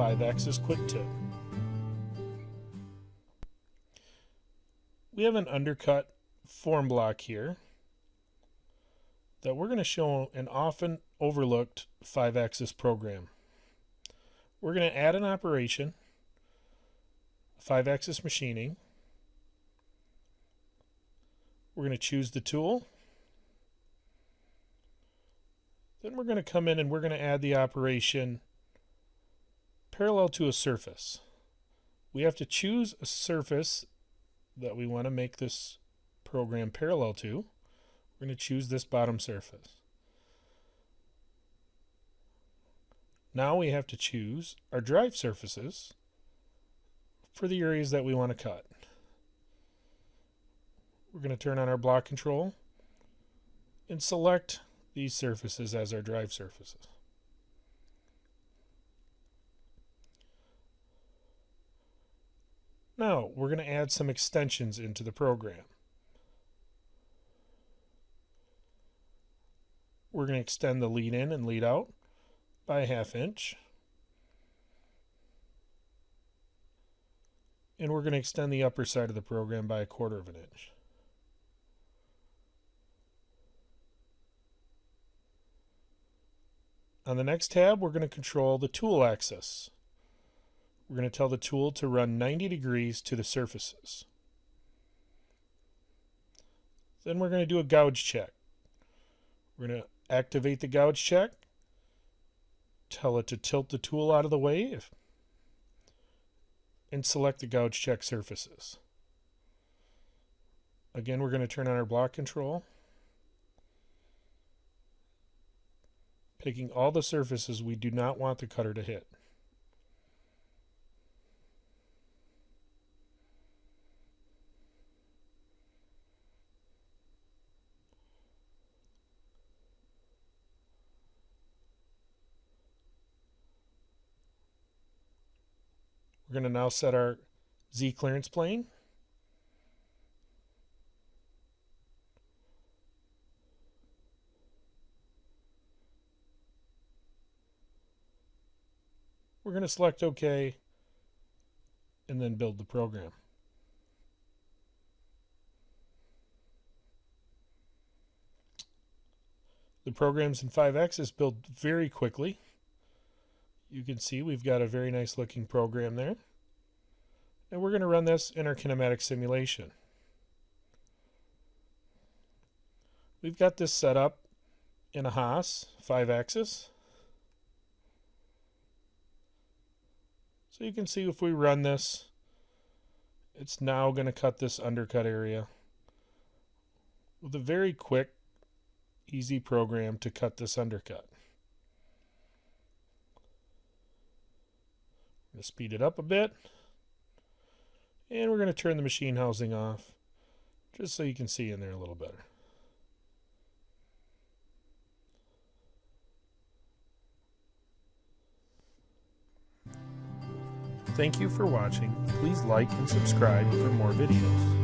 5-axis quick tip. We have an undercut form block here that we're going to show an often overlooked 5-axis program. We're going to add an operation, 5-axis machining. We're going to choose the tool. Then we're going to come in and we're going to add the operation parallel to a surface. We have to choose a surface that we want to make this program parallel to. We're going to choose this bottom surface. Now we have to choose our drive surfaces for the areas that we want to cut. We're going to turn on our block control and select these surfaces as our drive surfaces. Now we're going to add some extensions into the program. We're going to extend the lead in and lead out by 1/2 inch. And we're going to extend the upper side of the program by 1/4 inch. On the next tab, we're going to control the tool axis. We're going to tell the tool to run 90 degrees to the surfaces. Then we're going to do a gouge check. We're going to activate the gouge check, tell it to tilt the tool out of the way, and select the gouge check surfaces. Again, we're going to turn on our block control, picking all the surfaces we do not want the cutter to hit. We're going to now set our Z clearance plane. We're going to select OK and then build the program. The programs in 5-axis build very quickly. You can see we've got a very nice looking program there. And we're going to run this in our kinematic simulation. We've got this set up in a Haas 5-axis. So you can see if we run this, it's now going to cut this undercut area with a very quick, easy program to cut this undercut. I'm going to speed it up a bit, and we're going to turn the machine housing off just so you can see in there a little better. Thank you for watching. Please like and subscribe for more videos.